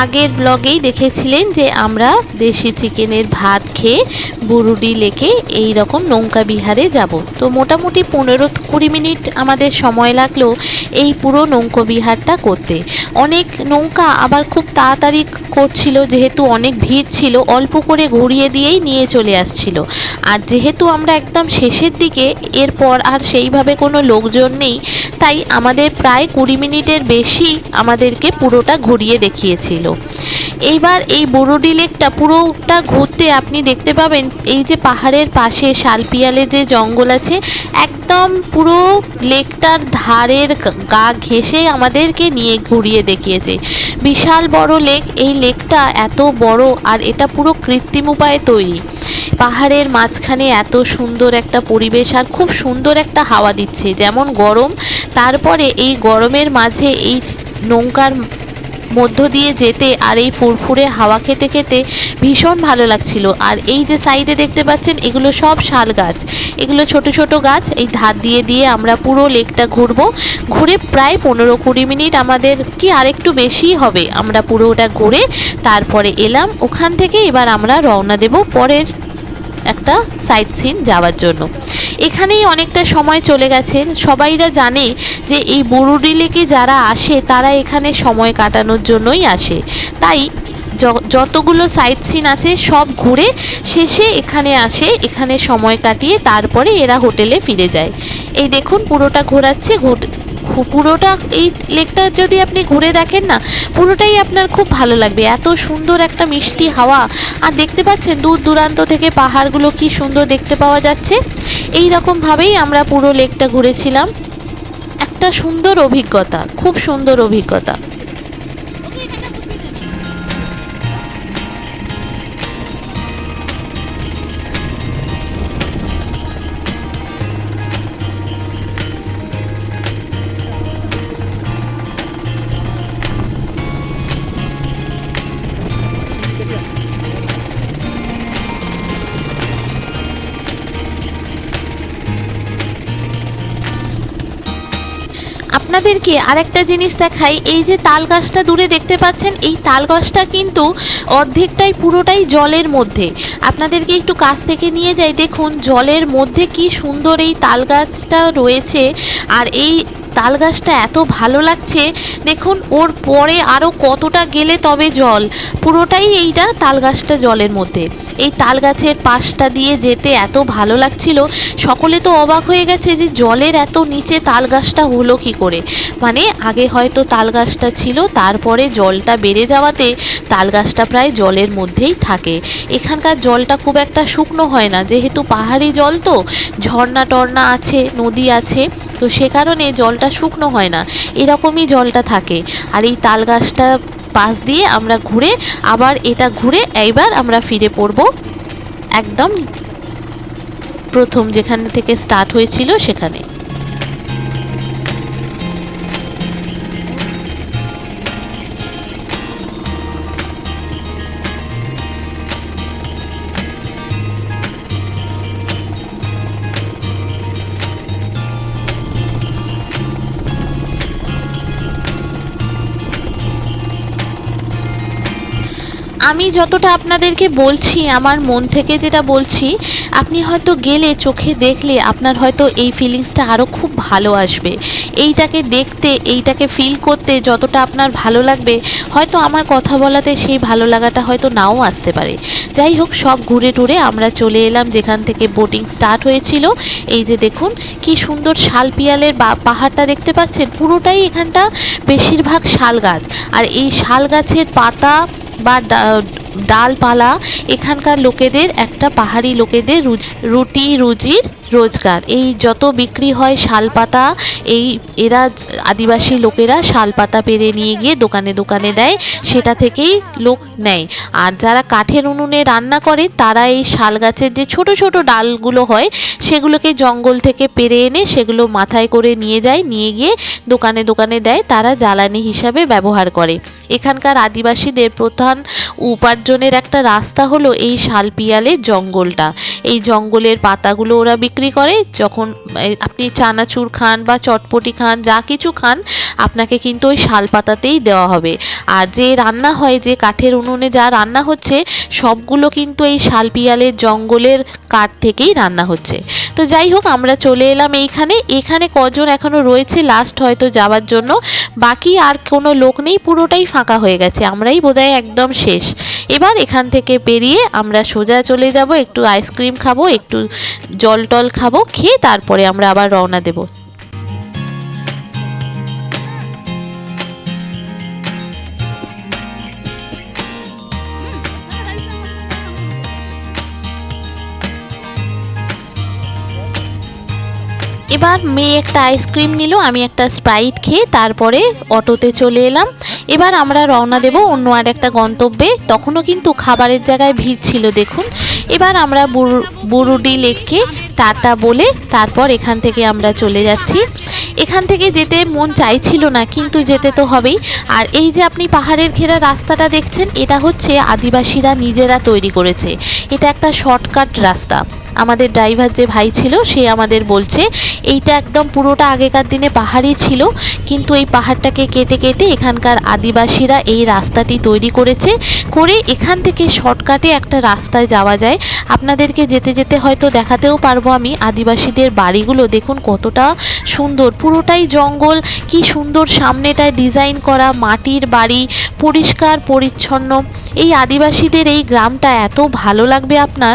আগের ব্লগেই দেখেছিলেন যে আমরা দেশি চিকেনের ভাত খেয়ে বুরুডি লেকে এই রকম নৌকা বিহারে যাব। তো মোটামুটি 15-20 মিনিট আমাদের সময় লাগলো এই পুরো নৌকা বিহারটা করতে। অনেক নৌকা আবার খুব তাড়াতাড়ি করছিল, যেহেতু অনেক ভিড় ছিল অল্প করে ঘুরিয়ে দিয়েই নিয়ে চলে আসছিল। আর যেহেতু আমরা একদম শেষের দিকে, এরপর আর সেইভাবে কোনো লোকজন নেই, তাই আমাদের প্রায় 20 মিনিটের বেশি আমাদেরকে পুরোটা ঘুরিয়ে দেখিয়েছিল। এইবার এই বুরুডি লেকটা পুরোটা ঘুরতে আপনি দেখতে পাবেন এই যে পাহাড়ের পাশে শালপিয়ালে যে জঙ্গল আছে, একদম পুরো লেকটার ধারের গা ঘেঁষে আমাদেরকে নিয়ে ঘুরিয়ে দেখিয়েছে। বিশাল বড় লেক, এই লেকটা এত বড় আর এটা পুরো কৃত্রিম উপায়ে তৈরি। পাহাড়ের মাঝখানে এত সুন্দর একটা পরিবেশ আর খুব সুন্দর একটা হাওয়া দিচ্ছে, যেমন গরম, তারপরে এই গরমের মাঝে এই নৌকার মধ্য দিয়ে যেতে আর এই ফুরফুরে হাওয়া খেতে খেতে ভীষণ ভালো লাগছিল। আর এই যে সাইডে দেখতে পাচ্ছেন এগুলো সব শাল গাছ, এগুলো ছোট ছোট গাছ। এই ধার দিয়ে দিয়ে আমরা পুরো লেকটা ঘুরবো। ঘুরে প্রায় 15-20 মিনিট, আমাদের কি আরেকটু বেশি হবে, আমরা পুরোটা ঘুরে তারপরে এলাম। ওখান থেকে এবার আমরা রওনা দেব পরের একটা সাইট সিন যাওয়ার জন্য। এখানেই অনেকটা সময় চলে গেছে। সবাইরা জানে যে এই বুরুডি লেকে যারা আসে তারা এখানে সময় কাটানোর জন্যই আসে, তাই যতগুলো সাইট সিন আছে সব ঘুরে শেষে এখানে আসে, এখানে সময় কাটিয়ে তারপরে এরা হোটেলে ফিরে যায়। এই দেখুন পুরোটা ঘোরাচ্ছে, পুরোটা এই লেকটা যদি আপনি ঘুরে দেখেন না, পুরোটাই আপনার খুব ভালো লাগবে। এত সুন্দর একটা মিষ্টি হাওয়া, আর দেখতে পাচ্ছেন দূর দূরান্ত থেকে পাহাড়গুলো কি সুন্দর দেখতে পাওয়া যাচ্ছে। এই রকমভাবেই আমরা পুরো লেকটা ঘুরেছিলাম। একটা সুন্দর অভিজ্ঞতা, খুব সুন্দর অভিজ্ঞতা। আপনাদেরকে আরেকটা জিনিস দেখাই, এই যে তাল গাছটা দূরে দেখতে পাচ্ছেন, এই তাল গাছটা কিন্তু অর্ধেকটাই পুরোটাই জলের মধ্যে। আপনাদেরকে একটু কাছ থেকে নিয়ে যাই, দেখুন জলের মধ্যে কি সুন্দর এই তাল গাছটা রয়েছে। আর এই তাল গাছটা এত ভালো লাগছে, দেখুন ওর পরে আরও কতটা গেলে তবে জল, পুরোটাই এইটা তাল গাছটা জলের মধ্যে। এই তাল গাছের পাশটা দিয়ে যেতে এত ভালো লাগছিল, সকলে তো অবাক হয়ে গেছে যে জলের এত নিচে তাল গাছটা হলো কি করে। মানে আগে হয়তো তাল গাছটা ছিল, তারপরে জলটা বেড়ে যাওয়াতে তাল গাছটা প্রায় জলের মধ্যেই থাকে। এখানকার জলটা খুব একটা শুকনো হয় না, যেহেতু পাহাড়ি জল তো, ঝর্ণা টর্ণা আছে, নদী আছে, তো সে কারণে জলটা শুকনো হয় না, এরকমই জলটা থাকে। আর এই তাল গাছটা পাশ দিয়ে আমরা ঘুরে আবার এটা ঘুরে এইবার আমরা ফিরে পড়ব একদম প্রথম যেখান থেকে স্টার্ট হয়েছিল সেখানে। আমি যতটা আপনাদেরকে বলছি, আমার মন থেকে যেটা বলছি, আপনি হয়তো গেলে চোখে দেখলে আপনার হয়তো এই ফিলিংসটা আরও খুব ভালো আসবে। এইটাকে দেখতে, এইটাকে ফিল করতে যতটা আপনার ভালো লাগবে, হয়তো আমার কথা বলাতে সেই ভালো লাগাটা হয়তো নাও আসতে পারে। যাই হোক, সব ঘুরে টুরে আমরা চলে এলাম যেখান থেকে বোটিং স্টার্ট হয়েছিল। এই যে দেখুন কি সুন্দর শালপিয়ালের পাহাড়টা দেখতে পাচ্ছেন, পুরোটাই এখানটা বেশিরভাগ শাল গাছ। আর এই শাল গাছের পাতা বা ডালপালা এখানকার লোকেদের, একটা পাহাড়ি লোকেদের রুটি রুজির রোজগার। এই যত বিক্রি হয় শালপাতা, এই এরা আদিবাসী লোকেরা শালপাতা পেরে নিয়ে গিয়ে দোকানে দোকানে দেয়, সেটা থেকেই লোক নেয়। আর যারা কাঠের উনুনে রান্না করে তারা এই শাল গাছের যে ছোট ছোট ডালগুলো হয় সেগুলোকে জঙ্গল থেকে পেরে এনে সেগুলো মাথায় করে নিয়ে যায়, নিয়ে গিয়ে দোকানে দোকানে দেয়, তারা জ্বালানি হিসাবে ব্যবহার করে। এখানকার আদিবাসীদের প্রধান উপার্জনের একটা রাস্তা হলো এই শালপিয়ালের জঙ্গলটা। এই জঙ্গলের পাতাগুলো ওরা বিক্রি করে। যখন আপনি চানাচুর খান বা চটপটি খান, যা কিছু খান, আপনাকে কিন্তু ওই শাল পাতাতেই দেওয়া হবে। আর যে রান্না হয়, যে কাঠের উনুনে যা রান্না হচ্ছে, সবগুলো কিন্তু এই শালপিয়ালের জঙ্গলের কাঠ থেকেই রান্না হচ্ছে। তো যাই হোক, আমরা চলে এলাম এখানে কজন এখনো রয়েছে লাস্ট হয়তো যাওয়ার জন্য, বাকি আর কোনো লোক নেই, পুরোটাই ফাঁকা হয়ে গেছে, আমরাই বোধহয় একদম শেষ। এবার এখান থেকে বেরিয়ে আমরা সোজা চলে যাব, একটু আইসক্রিম খাবো, একটু জল টল খাবো, খেয়ে তারপরে আমরা আবার রওনা দেব। এবার মেয়ে একটা আইসক্রিম নিল, আমি একটা স্প্রাইট খেয়ে তারপরে অটোতে চলে এলাম। এবার আমরা রওনা দেব অন্য আর একটা গন্তব্যে। তখনও কিন্তু খাবারের জায়গায় ভিড় ছিল দেখুন। এবার আমরা বুরুডি লেককে টাটা বলে তারপর এখান থেকে আমরা চলে যাচ্ছি। এখান থেকে যেতে মন চাইছিল না, কিন্তু যেতে তো হবেই। আর এই যে আপনি পাহাড়ের ঘেরা রাস্তাটা দেখছেন, এটা হচ্ছে আদিবাসীরা নিজেরা তৈরি করেছে। এটা একটা শর্টকাট রাস্তা। আমাদের ড্রাইভার যে ভাই ছিল সে আমাদের বলছে এইটা একদম পুরোটা আগেকার দিনে পাহাড়ই ছিল, কিন্তু এই পাহাড়টাকে কেটে কেটে এখানকার আদিবাসীরা এই রাস্তাটি তৈরি করেছে, করে এখান থেকে শর্টকাটে একটা রাস্তায় যাওয়া যায়। আপনাদেরকে যেতে যেতে হয়তো দেখাতেও পারবো আমি আদিবাসীদের বাড়িগুলো। দেখুন কতটা সুন্দর, পুরোটাই জঙ্গল, কি সুন্দর সামনেটায় ডিজাইন করা মাটির বাড়ি, পরিষ্কার পরিচ্ছন্ন। এই আদিবাসীদের এই গ্রামটা এত ভালো লাগবে আপনার।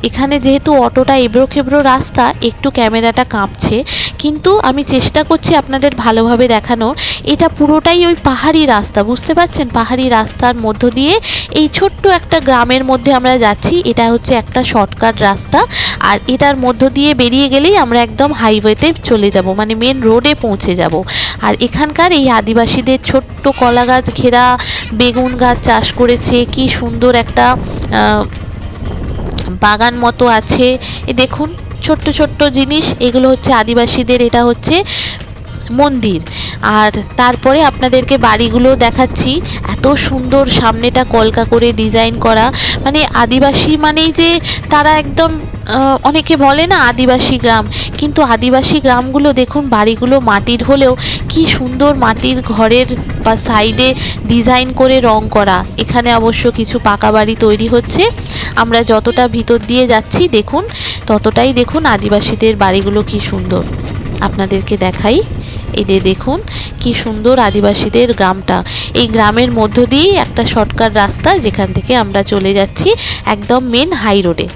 এখানে যেহেতু অটোটা এবড়ো খেবড়ো রাস্তা, একটু ক্যামেরাটা কাঁপছে, কিন্তু আমি চেষ্টা করছি আপনাদের ভালোভাবে দেখানোর। এটা পুরোটাই ওই পাহাড়ি রাস্তা, বুঝতে পারছেন? পাহাড়ি রাস্তার মধ্য দিয়ে এই ছোট্ট একটা গ্রামের মধ্যে আমরা যাচ্ছি। এটা হচ্ছে একটা শর্টকাট রাস্তা, আর এটার মধ্য দিয়ে বেরিয়ে গেলেই আমরা একদম হাইওয়েতে চলে যাব, মানে মেন রোডে পৌঁছে যাব। আর এখানকার এই আদিবাসীদের ছোট্ট কলা গাছ ঘেরা বেগুন গাছ চাষ করেছে, কি সুন্দর একটা বাগান মতো আছে। এ দেখুন ছোট্ট ছোট্ট জিনিস, এগুলো হচ্ছে আদিবাসীদের, এটা হচ্ছে মন্দির। আর তারপরে আপনাদেরকে বাড়িগুলো দেখাচ্ছি, এত সুন্দর সামনেটা কলকা করে ডিজাইন করা। মানে আদিবাসী মানেই যে তারা একদম অনেকে বলে না আদিবাসী গ্রাম, কিন্তু আদিবাসী গ্রামগুলো দেখুন বাড়িগুলো মাটির হলেও কি সুন্দর মাটির ঘরের বা সাইডে ডিজাইন করে রং করা। এখানে অবশ্য কিছু পাকা বাড়ি তৈরি হচ্ছে। আমরা যতটা ভিতর দিয়ে যাচ্ছি দেখুন ততটাই দেখুন আদিবাসীদের বাড়িগুলো কি সুন্দর। আপনাদেরকে দেখাই, এই যে দেখুন কি সুন্দর আদিবাসীদের গ্রামটা। এই গ্রামের মধ্য দিয়েই একটা শর্টকাট রাস্তা, যেখান থেকে আমরা চলে যাচ্ছি একদম মেন হাই রোডে।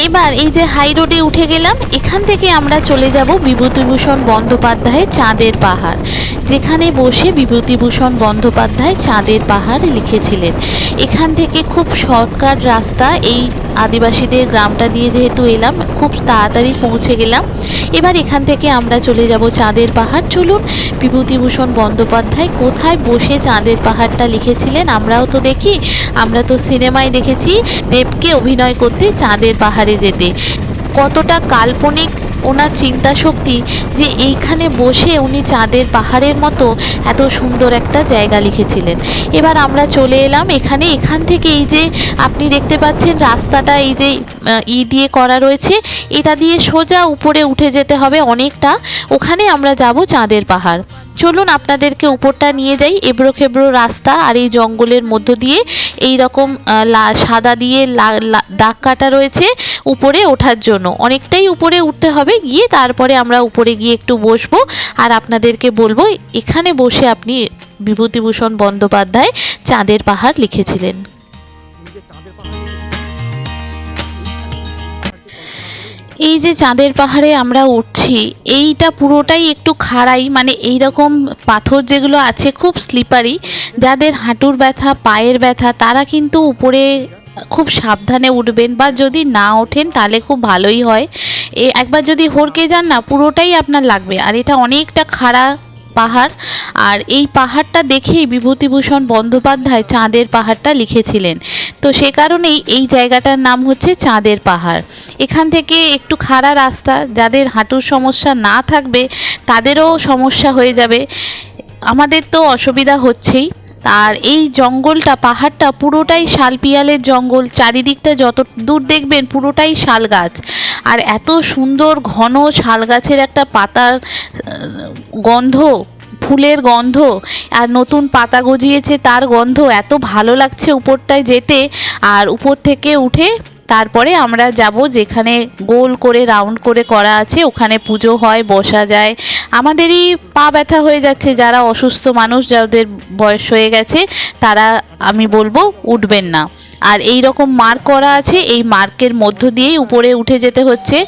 এবার এই যে হাই রোডে উঠে গেলাম, এখান থেকে আমরা চলে যাব বিভূতিভূষণ বন্দ্যোপাধ্যায়ের চাঁদের পাহাড়, যেখানে বসে বিভূতিভূষণ বন্দ্যোপাধ্যায় চাঁদের পাহাড় লিখেছিলেন। এখান থেকে খুব শর্টকাট রাস্তা, এই আদিবাসীদের গ্রামটা দিয়ে যেহেতু এলাম খুব তাড়াতাড়ি পৌঁছে গেলাম। এবার এখান থেকে আমরা চলে যাব চাঁদের পাহাড়। চলুন বিভূতিভূষণ বন্দ্যোপাধ্যায় কোথায় বসে চাঁদের পাহাড়টা লিখেছিলেন আমরাও তো দেখি। আমরা তো সিনেমায় দেখেছি দেবকে অভিনয় করতে চাঁদের পাহাড়ে যেতে, কতটা কাল্পনিক ওনার চিন্তা শক্তি যে এইখানে বসে উনি চাঁদের পাহাড়ের মতো এত সুন্দর একটা জায়গা লিখেছিলেন। এবার আমরা চলে এলাম এখান থেকে এই যে আপনি দেখতে পাচ্ছেন রাস্তাটা এই যে দিয়ে করা রয়েছে, এটা দিয়ে সোজা উপরে উঠে যেতে হবে অনেকটা, ওখানে আমরা যাব চাঁদের পাহাড়। চলুন আপনাদেরকে উপরটা নিয়ে যাই। এবড়ো খেবড়ো রাস্তা আর এই জঙ্গলের মধ্য দিয়ে এই রকম সাদা দিয়ে দাগ কাটা রয়েছে উপরে ওঠার জন্য। অনেকটাই উপরে উঠতে হবে, গিয়ে তারপরে আমরা উপরে গিয়ে একটু বসবো আর আপনাদেরকে বলবো এখানে বসে আপনি বিভূতিভূষণ বন্দ্যোপাধ্যায় চাঁদের পাহাড় লিখেছিলেন। এই যে চাঁদের পাহাড়ে আমরা উঠছি, এইটা পুরোটাই একটু খাড়াই, মানে এই রকম পাথর যেগুলো আছে খুব স্লিপারি। যাদের হাঁটুর ব্যথা পায়ের ব্যথা তারা কিন্তু উপরে খুব সাবধানে উঠবেন, বা যদি না ওঠেন তাহলে খুব ভালোই হয়। একবার যদি হড়কে যান না, পুরোটাই আপনার লাগবে। আর এটা অনেকটা খাড়া পাহাড়, আর এই পাহাড়টা দেখেই বিভূতিভূষণ বন্দ্যোপাধ্যায় চাঁদের পাহাড়টা লিখেছিলেন। তো সে কারণেই এই জায়গাটার নাম হচ্ছে চাঁদের পাহাড়। এখান থেকে একটু খাড়া রাস্তা, যাদের হাঁটুর সমস্যা না থাকবে তাদেরও সমস্যা হয়ে যাবে, আমাদের তো অসুবিধা হচ্ছেই। আর এই জঙ্গলটা, পাহাড়টা পুরোটাই শাল পিয়ালের জঙ্গল, চারিদিকটা যত দূর দেখবেন পুরোটাই শাল গাছ। আর এত সুন্দর ঘন শাল গাছের একটা পাতার গন্ধ, ফুলের গন্ধ, আর নতুন পাতা গজিয়েছে তার গন্ধ, এত ভালো লাগছে উপরটায় যেতে। আর উপর থেকে উঠে তারপরে আমরা যাব যেখানে গোল করে রাউন্ড করে করা আছে, ওখানে পুজো হয়, বসা যায়। আমাদেরই পা ব্যথা হয়ে যাচ্ছে, যারা অসুস্থ মানুষ, যাদের বয়স হয়ে গেছে, তারা আমি বলবো উঠবেন না। আর এই রকম মার্ক করা আছে, এই মার্কের মধ্য দিয়েই উপরে উঠে যেতে হচ্ছে।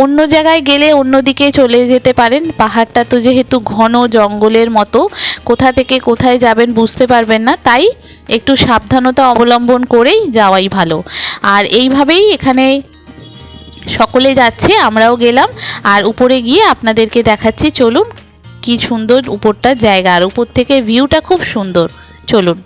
অন্য জায়গায় গেলে অন্যদিকে চলে যেতে পারেন, পাহাড়টা তো যেহেতু ঘন জঙ্গলের মতো, কোথা থেকে কোথায় যাবেন বুঝতে পারবেন না, তাই একটু সাবধানতা অবলম্বন করেই যাওয়াই ভালো। আর এইভাবেই এখানে সকলে যাচ্ছে, আমরাও গেলাম। আর উপরে গিয়ে আপনাদেরকে দেখাচ্ছি, চলুন কি সুন্দর উপরটার জায়গা, আর উপর থেকে ভিউটা খুব সুন্দর, চলুন।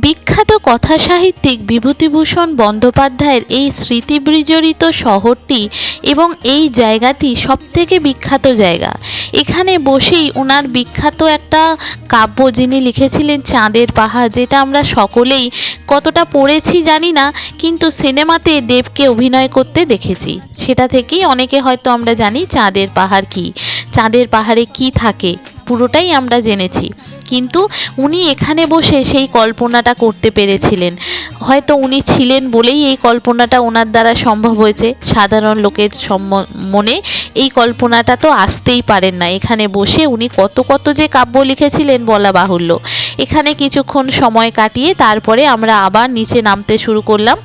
বিখ্যাত কথা সাহিত্যিক বিভূতিভূষণ বন্দ্যোপাধ্যায়ের এই স্মৃতিবিজড়িত শহরটি এবং এই জায়গাটি সবথেকে বিখ্যাত জায়গা। এখানে বসেই ওনার বিখ্যাত একটা কাব্য যিনি লিখেছিলেন চাঁদের পাহাড়, যেটা আমরা সকলেই কতটা পড়েছি জানি না, কিন্তু সিনেমাতে দেবকে অভিনয় করতে দেখেছি। সেটা থেকেই অনেকে হয়তো আমরা জানি চাঁদের পাহাড় কী, চাঁদের পাহাড়ে কি থাকে পুরোটাই আমরা জেনেছি। কিন্তু উনি এখানে বসে সেই কল্পনাটা করতে পেরেছিলেন, হয়তো উনি ছিলেন বলেই এই কল্পনাটা ওনার দ্বারা সম্ভব হয়েছে। সাধারণ লোকের মনে এই কল্পনাটা তো আসতেই পারেন না। এখানে বসে উনি কত কত যে কাব্য লিখেছিলেন বলা বাহুল্য। এখানে কিছুক্ষণ সময় কাটিয়ে তারপরে আমরা আবার নিচে নামতে শুরু করলাম।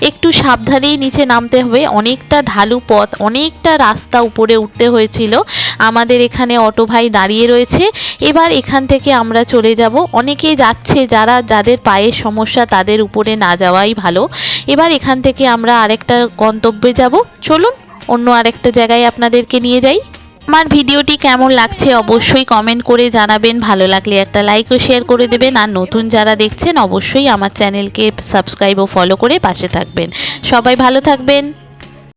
একটু সাবধানেই নিচে নামতে হবে, অনেকটা ঢালু পথ, অনেকটা রাস্তা উপরে উঠতে হয়েছিল। আমাদের এখানে অটো ভাই দাঁড়িয়ে রয়েছে। এবার এখান থেকে আমরা চলে যাব। অনেকেই যাচ্ছে, যাদের পায়ের সমস্যা তাদের উপরে না যাওয়াই ভালো। এবার এখান থেকে আমরা আরেকটা গন্তব্যে যাব, চলুন অন্য আরেকটা জায়গায় আপনাদেরকে নিয়ে যাই। আমার ভিডিওটি কেমন লাগছে অবশ্যই কমেন্ট করে জানাবেন, ভালো লাগলে একটা লাইক ও শেয়ার করে দেবেন। আর নতুন যারা দেখছেন অবশ্যই আমার চ্যানেলকে সাবস্ক্রাইব ও ফলো করে পাশে থাকবেন। সবাই ভালো থাকবেন।